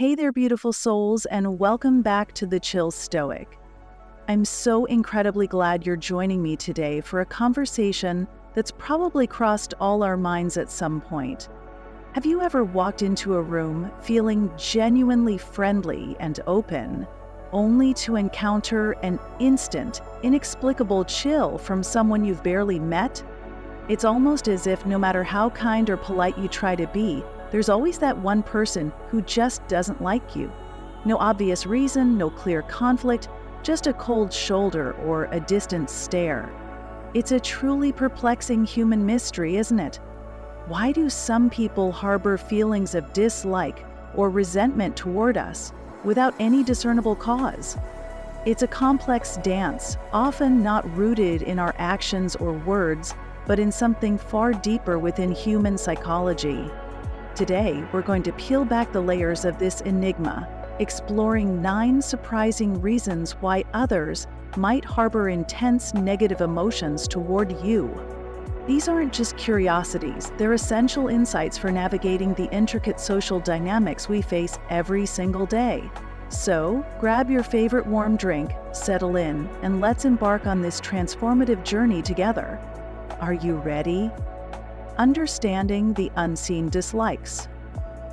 Hey there, beautiful souls, and welcome back to the Chill Stoic. I'm so incredibly glad you're joining me today for a conversation that's probably crossed all our minds at some point. Have you ever walked into a room feeling genuinely friendly and open, only to encounter an instant, inexplicable chill from someone you've barely met? It's almost as if no matter how kind or polite you try to be, there's always that one person who just doesn't like you. No obvious reason, no clear conflict, just a cold shoulder or a distant stare. It's a truly perplexing human mystery, isn't it? Why do some people harbor feelings of dislike or resentment toward us without any discernible cause? It's a complex dance, often not rooted in our actions or words, but in something far deeper within human psychology. Today, we're going to peel back the layers of this enigma, exploring 9 surprising reasons why others might harbor intense negative emotions toward you. These aren't just curiosities, they're essential insights for navigating the intricate social dynamics we face every single day. So, grab your favorite warm drink, settle in, and let's embark on this transformative journey together. Are you ready? Understanding the unseen dislikes.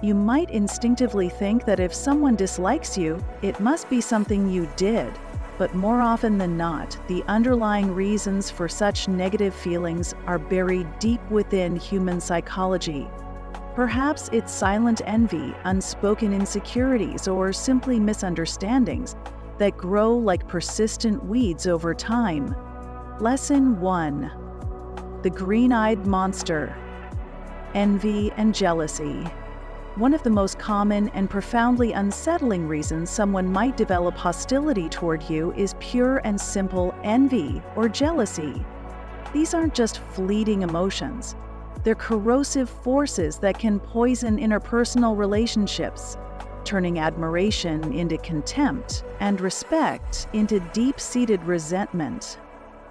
You might instinctively think that if someone dislikes you, it must be something you did, but more often than not, the underlying reasons for such negative feelings are buried deep within human psychology. Perhaps it's silent envy, unspoken insecurities, or simply misunderstandings that grow like persistent weeds over time. Lesson 1. The green-eyed monster. Envy and jealousy. One of the most common and profoundly unsettling reasons someone might develop hostility toward you is pure and simple envy or jealousy. These aren't just fleeting emotions. They're corrosive forces that can poison interpersonal relationships, turning admiration into contempt and respect into deep-seated resentment.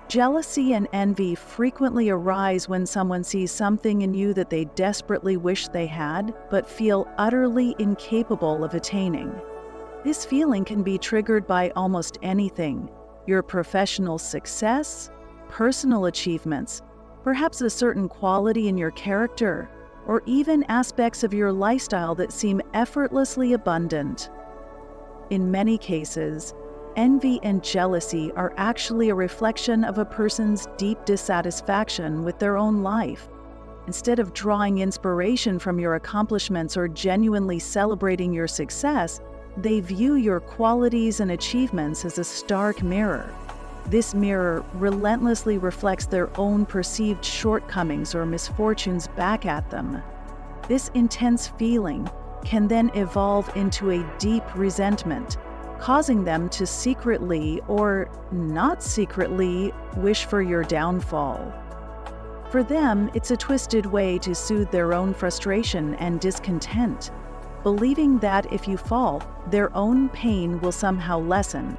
Jealousy and envy frequently arise when someone sees something in you that they desperately wish they had, but feel utterly incapable of attaining. This feeling can be triggered by almost anything: your professional success, personal achievements, perhaps a certain quality in your character, or even aspects of your lifestyle that seem effortlessly abundant. In many cases, envy and jealousy are actually a reflection of a person's deep dissatisfaction with their own life. Instead of drawing inspiration from your accomplishments or genuinely celebrating your success, they view your qualities and achievements as a stark mirror. This mirror relentlessly reflects their own perceived shortcomings or misfortunes back at them. This intense feeling can then evolve into a deep resentment, causing them to secretly or not secretly wish for your downfall. For them, it's a twisted way to soothe their own frustration and discontent, believing that if you fall, their own pain will somehow lessen.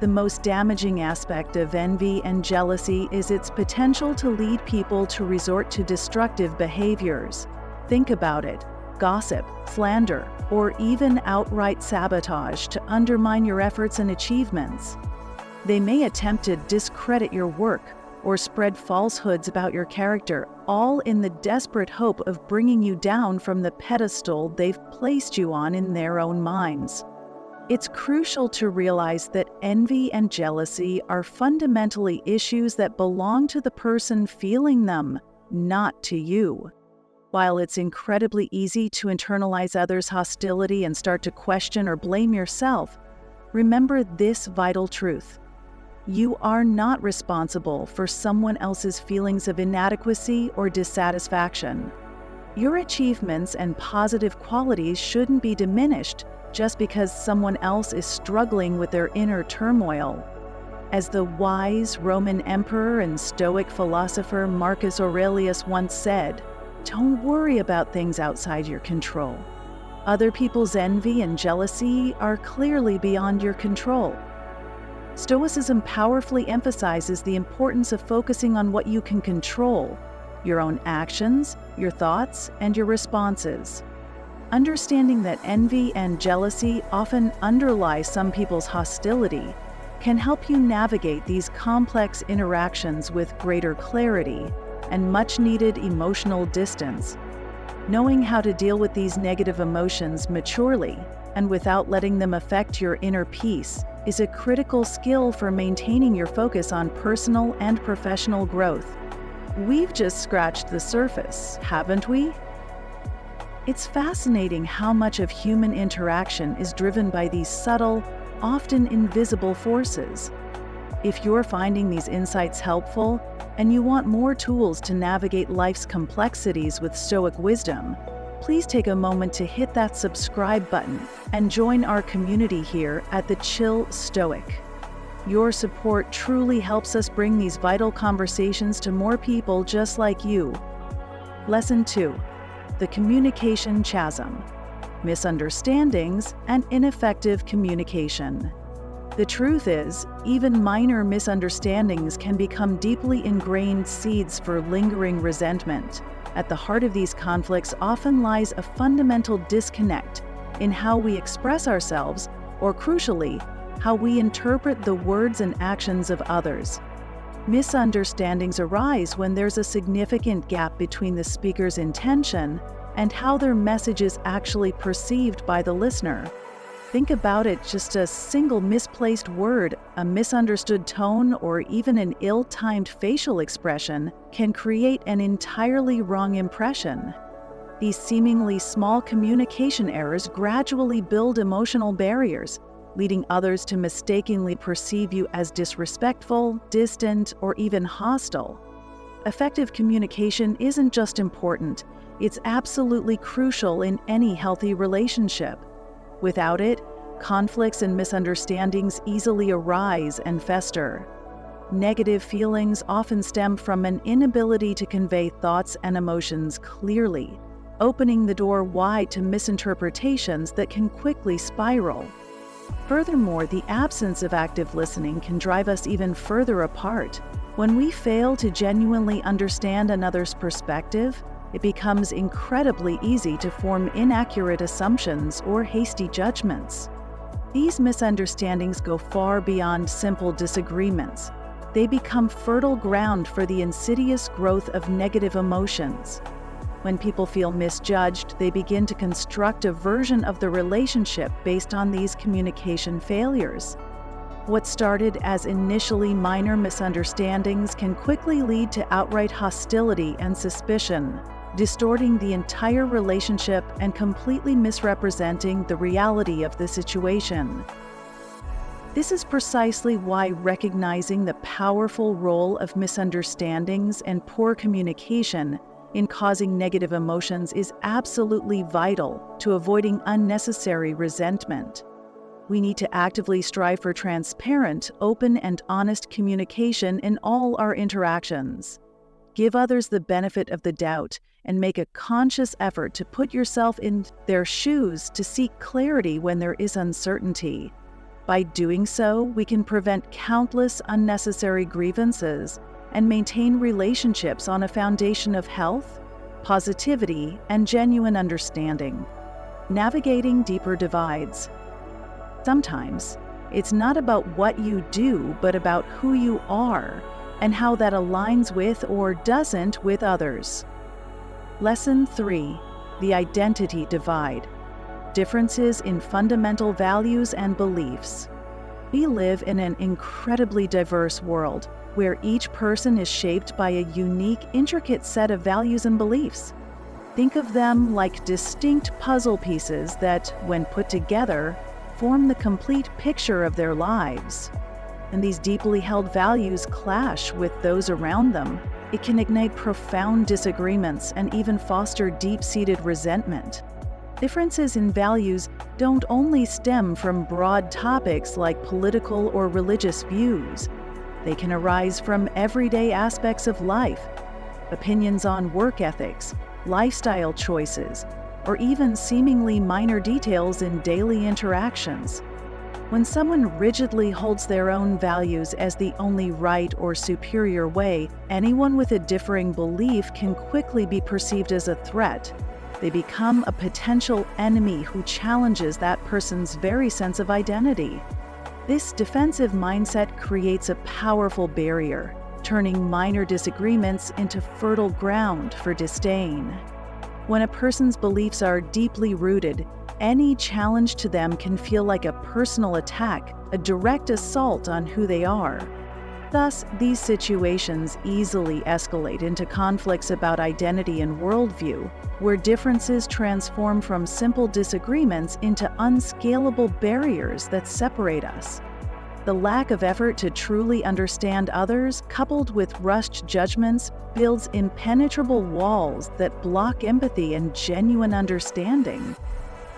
The most damaging aspect of envy and jealousy is its potential to lead people to resort to destructive behaviors. Think about it: gossip, slander, or even outright sabotage to undermine your efforts and achievements. They may attempt to discredit your work or spread falsehoods about your character, all in the desperate hope of bringing you down from the pedestal they've placed you on in their own minds. It's crucial to realize that envy and jealousy are fundamentally issues that belong to the person feeling them, not to you. While it's incredibly easy to internalize others' hostility and start to question or blame yourself, remember this vital truth: you are not responsible for someone else's feelings of inadequacy or dissatisfaction. Your achievements and positive qualities shouldn't be diminished just because someone else is struggling with their inner turmoil. As the wise Roman emperor and Stoic philosopher Marcus Aurelius once said, "Don't worry about things outside your control. Other people's envy and jealousy are clearly beyond your control." Stoicism powerfully emphasizes the importance of focusing on what you can control: your own actions, your thoughts, and your responses. Understanding that envy and jealousy often underlie some people's hostility can help you navigate these complex interactions with greater clarity and much-needed emotional distance. Knowing how to deal with these negative emotions maturely and without letting them affect your inner peace is a critical skill for maintaining your focus on personal and professional growth. We've just scratched the surface, haven't we? It's fascinating how much of human interaction is driven by these subtle, often invisible forces. If you're finding these insights helpful and you want more tools to navigate life's complexities with Stoic wisdom, please take a moment to hit that subscribe button and join our community here at the Chill Stoic. Your support truly helps us bring these vital conversations to more people just like you. Lesson 2. The communication chasm. Misunderstandings and ineffective communication. The truth is, even minor misunderstandings can become deeply ingrained seeds for lingering resentment. At the heart of these conflicts often lies a fundamental disconnect in how we express ourselves, or crucially, how we interpret the words and actions of others. Misunderstandings arise when there's a significant gap between the speaker's intention and how their message is actually perceived by the listener. Think about it, just a single misplaced word, a misunderstood tone, or even an ill-timed facial expression can create an entirely wrong impression. These seemingly small communication errors gradually build emotional barriers, leading others to mistakenly perceive you as disrespectful, distant, or even hostile. Effective communication isn't just important, it's absolutely crucial in any healthy relationship. Without it, conflicts and misunderstandings easily arise and fester. Negative feelings often stem from an inability to convey thoughts and emotions clearly, opening the door wide to misinterpretations that can quickly spiral. Furthermore, the absence of active listening can drive us even further apart. When we fail to genuinely understand another's perspective, it becomes incredibly easy to form inaccurate assumptions or hasty judgments. These misunderstandings go far beyond simple disagreements. They become fertile ground for the insidious growth of negative emotions. When people feel misjudged, they begin to construct a version of the relationship based on these communication failures. What started as initially minor misunderstandings can quickly lead to outright hostility and suspicion, distorting the entire relationship and completely misrepresenting the reality of the situation. This is precisely why recognizing the powerful role of misunderstandings and poor communication in causing negative emotions is absolutely vital to avoiding unnecessary resentment. We need to actively strive for transparent, open, and honest communication in all our interactions. Give others the benefit of the doubt and make a conscious effort to put yourself in their shoes to seek clarity when there is uncertainty. By doing so, we can prevent countless unnecessary grievances and maintain relationships on a foundation of health, positivity, and genuine understanding. Navigating deeper divides. Sometimes, it's not about what you do, but about who you are and how that aligns with or doesn't with others. Lesson 3. The identity divide. Differences in fundamental values and beliefs. We live in an incredibly diverse world, where each person is shaped by a unique, intricate set of values and beliefs. Think of them like distinct puzzle pieces that, when put together, form the complete picture of their lives. And these deeply held values clash with those around them. It can ignite profound disagreements and even foster deep-seated resentment. Differences in values don't only stem from broad topics like political or religious views. They can arise from everyday aspects of life, opinions on work ethics, lifestyle choices, or even seemingly minor details in daily interactions. When someone rigidly holds their own values as the only right or superior way, anyone with a differing belief can quickly be perceived as a threat. They become a potential enemy who challenges that person's very sense of identity. This defensive mindset creates a powerful barrier, turning minor disagreements into fertile ground for disdain. When a person's beliefs are deeply rooted, any challenge to them can feel like a personal attack, a direct assault on who they are. Thus, these situations easily escalate into conflicts about identity and worldview, where differences transform from simple disagreements into unscalable barriers that separate us. The lack of effort to truly understand others, coupled with rushed judgments, builds impenetrable walls that block empathy and genuine understanding.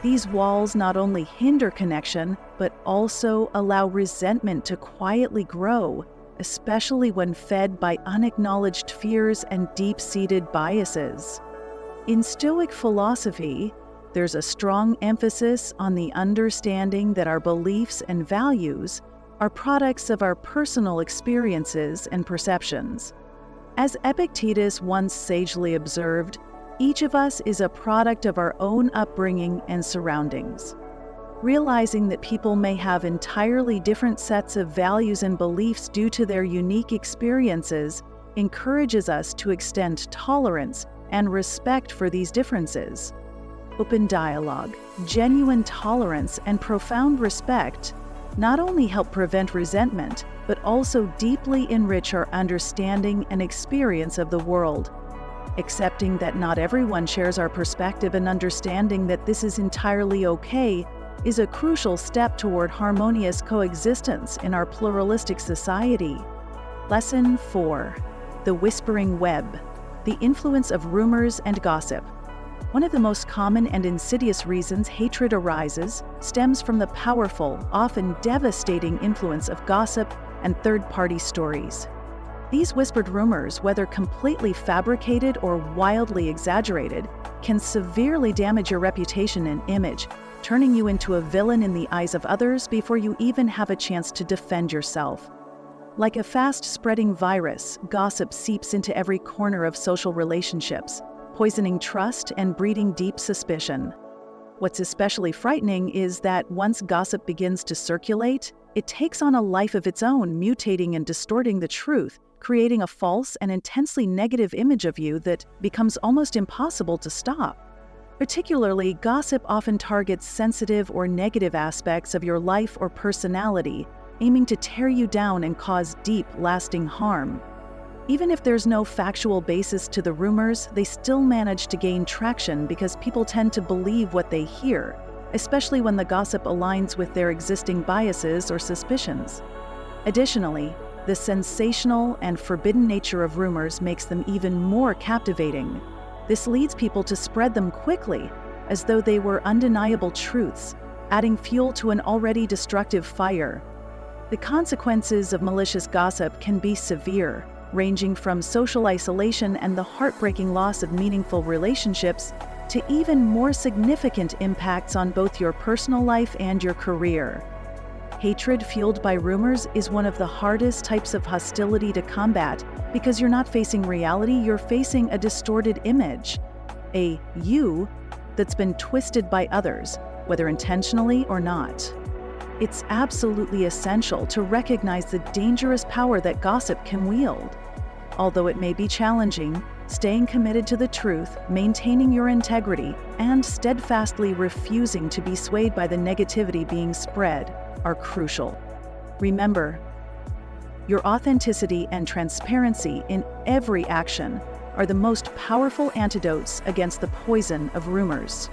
These walls not only hinder connection, but also allow resentment to quietly grow, especially when fed by unacknowledged fears and deep-seated biases. In Stoic philosophy, there's a strong emphasis on the understanding that our beliefs and values are products of our personal experiences and perceptions. As Epictetus once sagely observed, each of us is a product of our own upbringing and surroundings. Realizing that people may have entirely different sets of values and beliefs due to their unique experiences encourages us to extend tolerance and respect for these differences. Open dialogue, genuine tolerance, and profound respect not only help prevent resentment, but also deeply enrich our understanding and experience of the world. Accepting that not everyone shares our perspective and understanding that this is entirely okay is a crucial step toward harmonious coexistence in our pluralistic society. Lesson 4. The Whispering Web: The Influence of Rumors and Gossip. One of the most common and insidious reasons hatred arises stems from the powerful, often devastating influence of gossip and third-party stories. These whispered rumors, whether completely fabricated or wildly exaggerated, can severely damage your reputation and image, turning you into a villain in the eyes of others before you even have a chance to defend yourself. Like a fast-spreading virus, gossip seeps into every corner of social relationships, poisoning trust and breeding deep suspicion. What's especially frightening is that once gossip begins to circulate, it takes on a life of its own, mutating and distorting the truth, creating a false and intensely negative image of you that becomes almost impossible to stop. Particularly, gossip often targets sensitive or negative aspects of your life or personality, aiming to tear you down and cause deep, lasting harm. Even if there's no factual basis to the rumors, they still manage to gain traction because people tend to believe what they hear, especially when the gossip aligns with their existing biases or suspicions. Additionally, the sensational and forbidden nature of rumors makes them even more captivating. This leads people to spread them quickly, as though they were undeniable truths, adding fuel to an already destructive fire. The consequences of malicious gossip can be severe, ranging from social isolation and the heartbreaking loss of meaningful relationships to even more significant impacts on both your personal life and your career. Hatred fueled by rumors is one of the hardest types of hostility to combat because you're not facing reality, you're facing a distorted image, a you that's been twisted by others, whether intentionally or not. It's absolutely essential to recognize the dangerous power that gossip can wield. Although it may be challenging, staying committed to the truth, maintaining your integrity, and steadfastly refusing to be swayed by the negativity being spread are crucial. Remember, your authenticity and transparency in every action are the most powerful antidotes against the poison of rumors.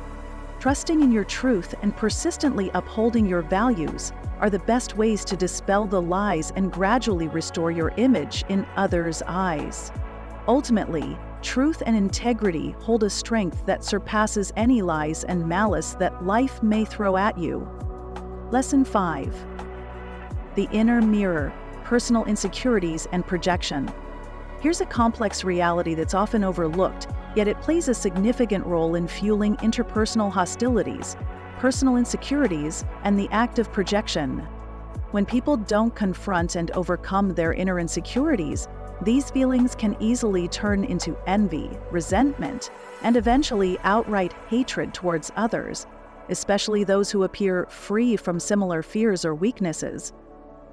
Trusting in your truth and persistently upholding your values are the best ways to dispel the lies and gradually restore your image in others' eyes. Ultimately, truth and integrity hold a strength that surpasses any lies and malice that life may throw at you. Lesson 5. The Inner Mirror: Personal Insecurities and Projection. Here's a complex reality that's often overlooked, yet it plays a significant role in fueling interpersonal hostilities, personal insecurities, and the act of projection. When people don't confront and overcome their inner insecurities, These feelings can easily turn into envy, resentment, and eventually outright hatred towards others, especially those who appear free from similar fears or weaknesses.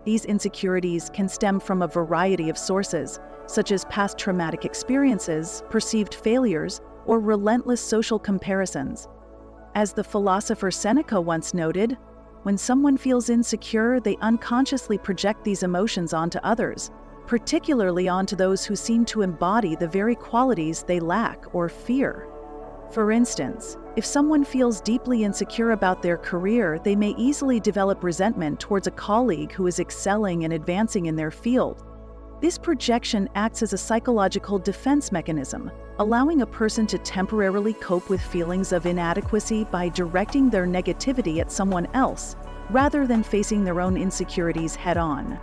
These insecurities can stem from a variety of sources, such as past traumatic experiences, perceived failures, or relentless social comparisons. As the philosopher Seneca once noted, when someone feels insecure, they unconsciously project these emotions onto others, particularly onto those who seem to embody the very qualities they lack or fear. For instance, if someone feels deeply insecure about their career, they may easily develop resentment towards a colleague who is excelling and advancing in their field. This projection acts as a psychological defense mechanism, allowing a person to temporarily cope with feelings of inadequacy by directing their negativity at someone else, rather than facing their own insecurities head-on.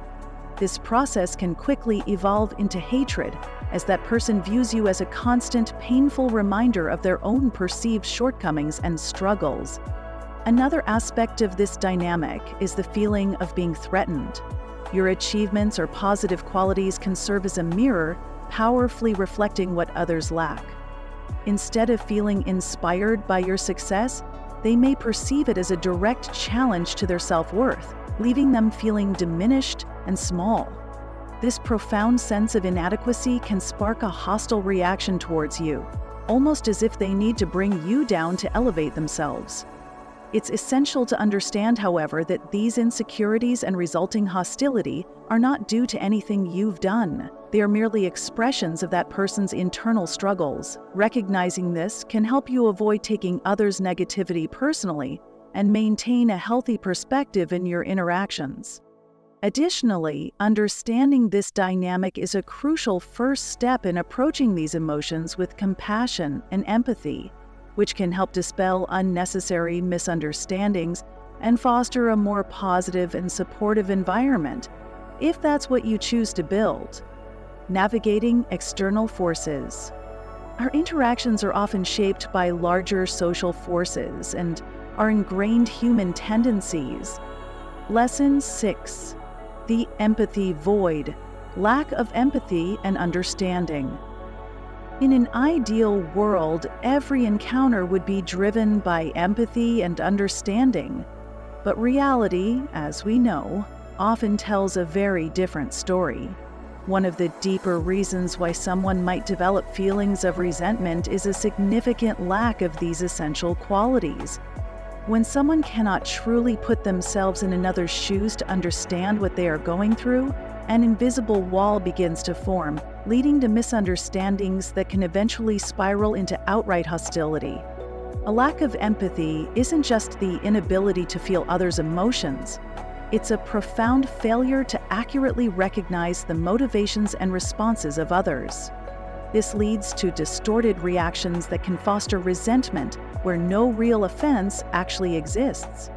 This process can quickly evolve into hatred, as that person views you as a constant, painful reminder of their own perceived shortcomings and struggles. Another aspect of this dynamic is the feeling of being threatened. Your achievements or positive qualities can serve as a mirror, powerfully reflecting what others lack. Instead of feeling inspired by your success, they may perceive it as a direct challenge to their self-worth, leaving them feeling diminished and small. This profound sense of inadequacy can spark a hostile reaction towards you, almost as if they need to bring you down to elevate themselves. It's essential to understand, however, that these insecurities and resulting hostility are not due to anything you've done. They are merely expressions of that person's internal struggles. Recognizing this can help you avoid taking others' negativity personally and maintain a healthy perspective in your interactions. Additionally, understanding this dynamic is a crucial first step in approaching these emotions with compassion and empathy, which can help dispel unnecessary misunderstandings and foster a more positive and supportive environment, if that's what you choose to build. Navigating external forces. Our interactions are often shaped by larger social forces and our ingrained human tendencies. Lesson 6. The empathy void. Lack of empathy and understanding. In an ideal world, every encounter would be driven by empathy and understanding. But reality, as we know, often tells a very different story. One of the deeper reasons why someone might develop feelings of resentment is a significant lack of these essential qualities. When someone cannot truly put themselves in another's shoes to understand what they are going through, an invisible wall begins to form, leading to misunderstandings that can eventually spiral into outright hostility. A lack of empathy isn't just the inability to feel others' emotions. It's a profound failure to accurately recognize the motivations and responses of others. This leads to distorted reactions that can foster resentment where no real offense actually exists.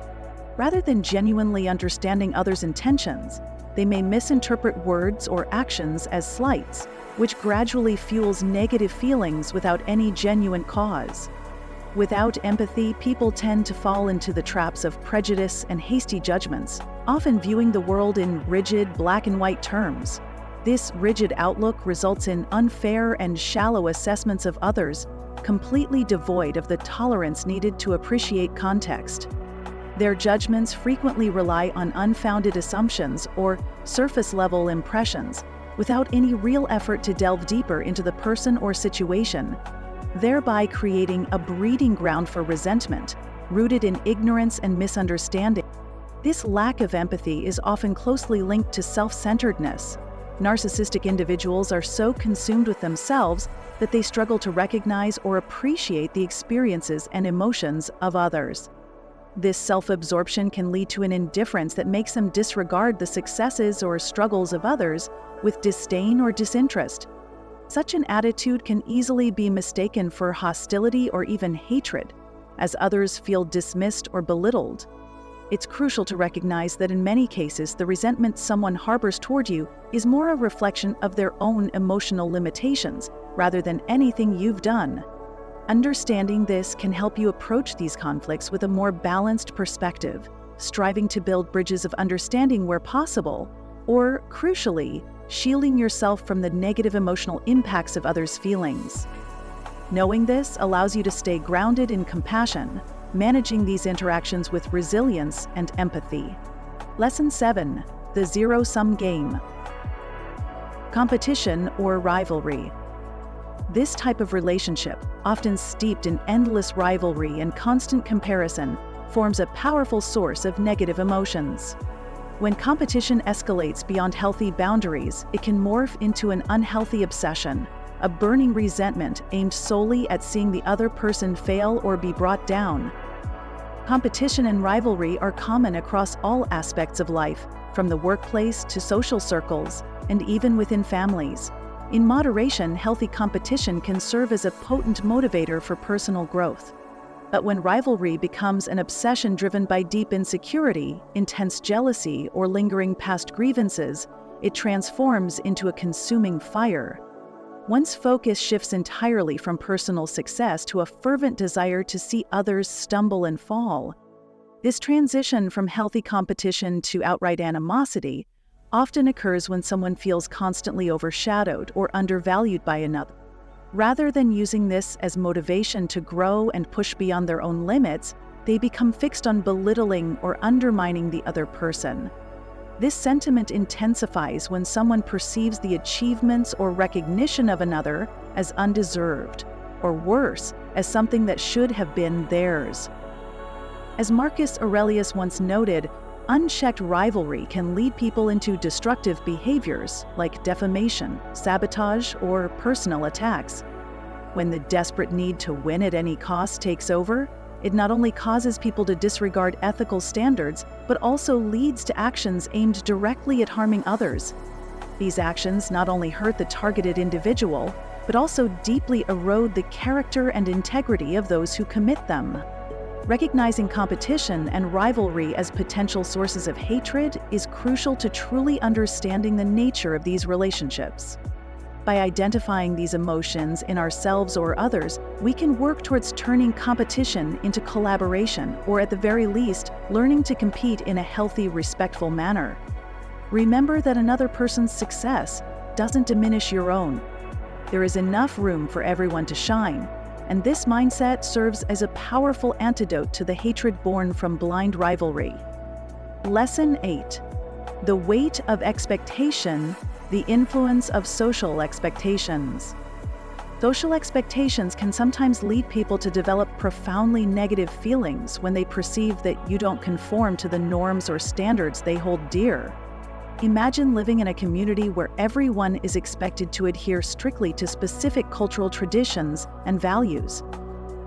Rather than genuinely understanding others' intentions, they may misinterpret words or actions as slights, which gradually fuels negative feelings without any genuine cause. Without empathy, people tend to fall into the traps of prejudice and hasty judgments, often viewing the world in rigid, black-and-white terms. This rigid outlook results in unfair and shallow assessments of others, completely devoid of the tolerance needed to appreciate context. Their judgments frequently rely on unfounded assumptions or surface-level impressions, without any real effort to delve deeper into the person or situation, thereby creating a breeding ground for resentment, rooted in ignorance and misunderstanding. This lack of empathy is often closely linked to self-centeredness. Narcissistic individuals are so consumed with themselves that they struggle to recognize or appreciate the experiences and emotions of others. This self-absorption can lead to an indifference that makes them disregard the successes or struggles of others with disdain or disinterest. Such an attitude can easily be mistaken for hostility or even hatred, as others feel dismissed or belittled. It's crucial to recognize that in many cases, the resentment someone harbors toward you is more a reflection of their own emotional limitations rather than anything you've done. Understanding this can help you approach these conflicts with a more balanced perspective, striving to build bridges of understanding where possible, or, crucially, shielding yourself from the negative emotional impacts of others' feelings. Knowing this allows you to stay grounded in compassion, managing these interactions with resilience and empathy. Lesson 7. The zero-sum game. Competition or rivalry. This type of relationship, often steeped in endless rivalry and constant comparison, forms a powerful source of negative emotions. When competition escalates beyond healthy boundaries, it can morph into an unhealthy obsession, a burning resentment aimed solely at seeing the other person fail or be brought down. Competition and rivalry are common across all aspects of life, from the workplace to social circles, and even within families. In moderation, healthy competition can serve as a potent motivator for personal growth. But when rivalry becomes an obsession driven by deep insecurity, intense jealousy, or lingering past grievances, it transforms into a consuming fire. One's focus shifts entirely from personal success to a fervent desire to see others stumble and fall. This transition from healthy competition to outright animosity often occurs when someone feels constantly overshadowed or undervalued by another. Rather than using this as motivation to grow and push beyond their own limits, they become fixed on belittling or undermining the other person. This sentiment intensifies when someone perceives the achievements or recognition of another as undeserved, or worse, as something that should have been theirs. As Marcus Aurelius once noted, unchecked rivalry can lead people into destructive behaviors like defamation, sabotage, or personal attacks. When the desperate need to win at any cost takes over, it not only causes people to disregard ethical standards, but also leads to actions aimed directly at harming others. These actions not only hurt the targeted individual, but also deeply erode the character and integrity of those who commit them. Recognizing competition and rivalry as potential sources of hatred is crucial to truly understanding the nature of these relationships. By identifying these emotions in ourselves or others, we can work towards turning competition into collaboration, or at the very least, learning to compete in a healthy, respectful manner. Remember that another person's success doesn't diminish your own. There is enough room for everyone to shine, and this mindset serves as a powerful antidote to the hatred born from blind rivalry. Lesson 8. The weight of expectation, the influence of social expectations. Social expectations can sometimes lead people to develop profoundly negative feelings when they perceive that you don't conform to the norms or standards they hold dear. Imagine living in a community where everyone is expected to adhere strictly to specific cultural traditions and values.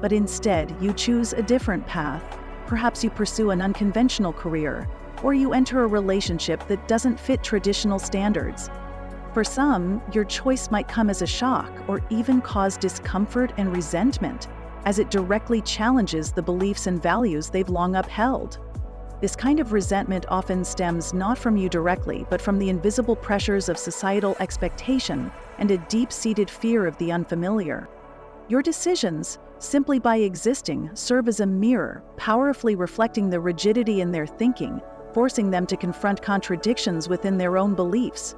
But instead, you choose a different path. Perhaps you pursue an unconventional career, or you enter a relationship that doesn't fit traditional standards. For some, your choice might come as a shock or even cause discomfort and resentment, as it directly challenges the beliefs and values they've long upheld. This kind of resentment often stems not from you directly, but from the invisible pressures of societal expectation and a deep-seated fear of the unfamiliar. Your decisions, simply by existing, serve as a mirror, powerfully reflecting the rigidity in their thinking, forcing them to confront contradictions within their own beliefs.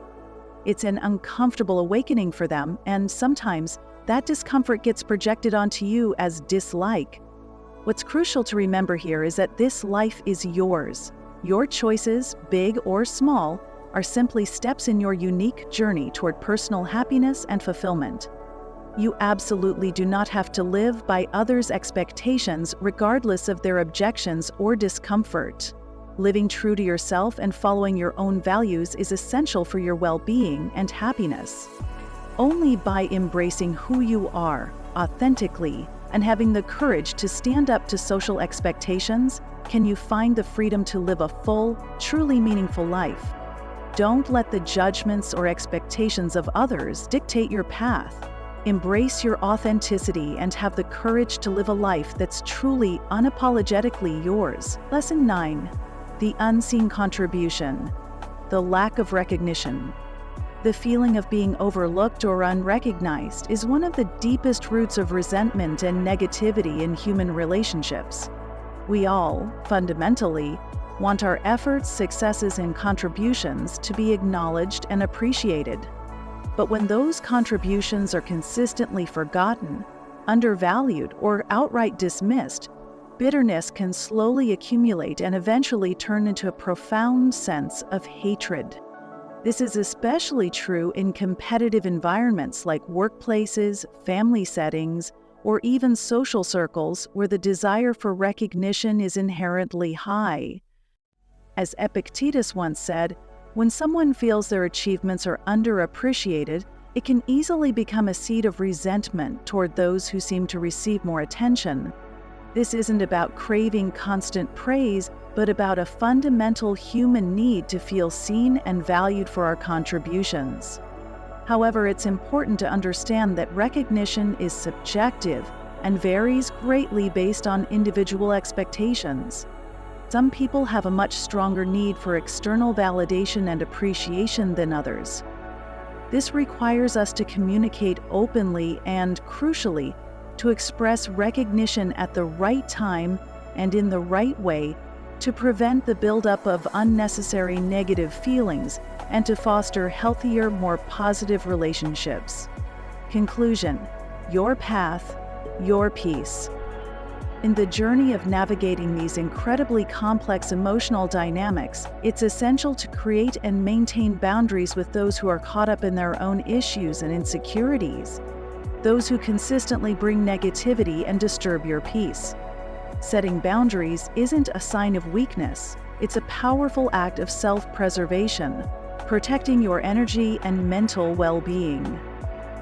It's an uncomfortable awakening for them, and sometimes that discomfort gets projected onto you as dislike. What's crucial to remember here is that this life is yours. Your choices, big or small, are simply steps in your unique journey toward personal happiness and fulfillment. You absolutely do not have to live by others' expectations regardless of their objections or discomfort. Living true to yourself and following your own values is essential for your well-being and happiness. Only by embracing who you are, authentically, and having the courage to stand up to social expectations, can you find the freedom to live a full, truly meaningful life. Don't let the judgments or expectations of others dictate your path. Embrace your authenticity and have the courage to live a life that's truly, unapologetically yours. Lesson 9. The unseen contribution. The lack of recognition. The feeling of being overlooked or unrecognized is one of the deepest roots of resentment and negativity in human relationships. We all, fundamentally, want our efforts, successes, and contributions to be acknowledged and appreciated. But when those contributions are consistently forgotten, undervalued, or outright dismissed, bitterness can slowly accumulate and eventually turn into a profound sense of hatred. This is especially true in competitive environments like workplaces, family settings, or even social circles where the desire for recognition is inherently high. As Epictetus once said, when someone feels their achievements are underappreciated, it can easily become a seed of resentment toward those who seem to receive more attention. This isn't about craving constant praise, but about a fundamental human need to feel seen and valued for our contributions. However, it's important to understand that recognition is subjective and varies greatly based on individual expectations. Some people have a much stronger need for external validation and appreciation than others. This requires us to communicate openly and, crucially, to express recognition at the right time and in the right way to prevent the buildup of unnecessary negative feelings and to foster healthier, more positive relationships. Conclusion: your path, your peace. In the journey of navigating these incredibly complex emotional dynamics, it's essential to create and maintain boundaries with those who are caught up in their own issues and insecurities, those who consistently bring negativity and disturb your peace. Setting boundaries isn't a sign of weakness, it's a powerful act of self-preservation, protecting your energy and mental well-being.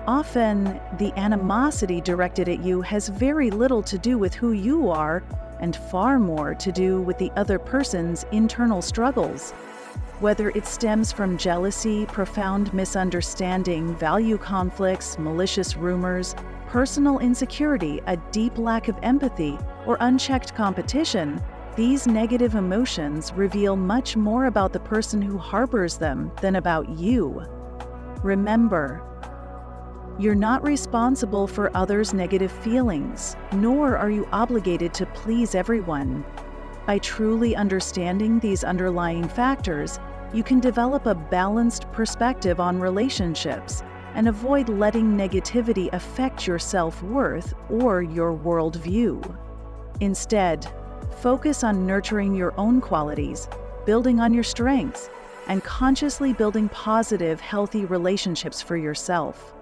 Often, the animosity directed at you has very little to do with who you are and far more to do with the other person's internal struggles. Whether it stems from jealousy, profound misunderstanding, value conflicts, malicious rumors, personal insecurity, a deep lack of empathy, or unchecked competition, these negative emotions reveal much more about the person who harbors them than about you. Remember, you're not responsible for others' negative feelings, nor are you obligated to please everyone. By truly understanding these underlying factors, you can develop a balanced perspective on relationships and avoid letting negativity affect your self-worth or your worldview. Instead, focus on nurturing your own qualities, building on your strengths, and consciously building positive, healthy relationships for yourself.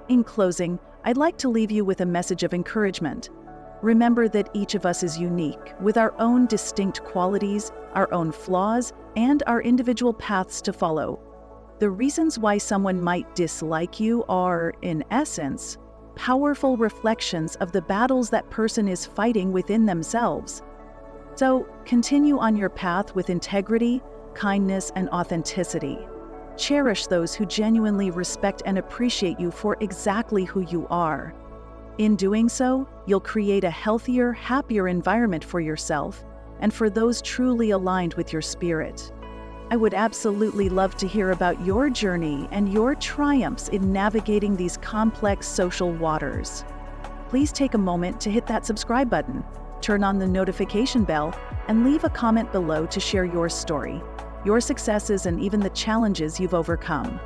In closing, I'd like to leave you with a message of encouragement. Remember that each of us is unique, with our own distinct qualities, our own flaws, and our individual paths to follow. The reasons why someone might dislike you are, in essence, powerful reflections of the battles that person is fighting within themselves. So, continue on your path with integrity, kindness, and authenticity. Cherish those who genuinely respect and appreciate you for exactly who you are. In doing so, you'll create a healthier, happier environment for yourself and for those truly aligned with your spirit. I would absolutely love to hear about your journey and your triumphs in navigating these complex social waters. Please take a moment to hit that subscribe button, turn on the notification bell, and leave a comment below to share your story, your successes, and even the challenges you've overcome.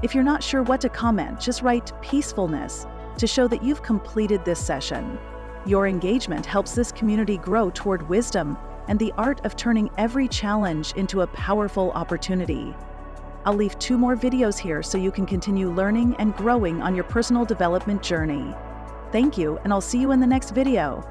If you're not sure what to comment, just write peacefulness to show that you've completed this session. Your engagement helps this community grow toward wisdom and the art of turning every challenge into a powerful opportunity. I'll leave 2 more videos here so you can continue learning and growing on your personal development journey. Thank you, and I'll see you in the next video.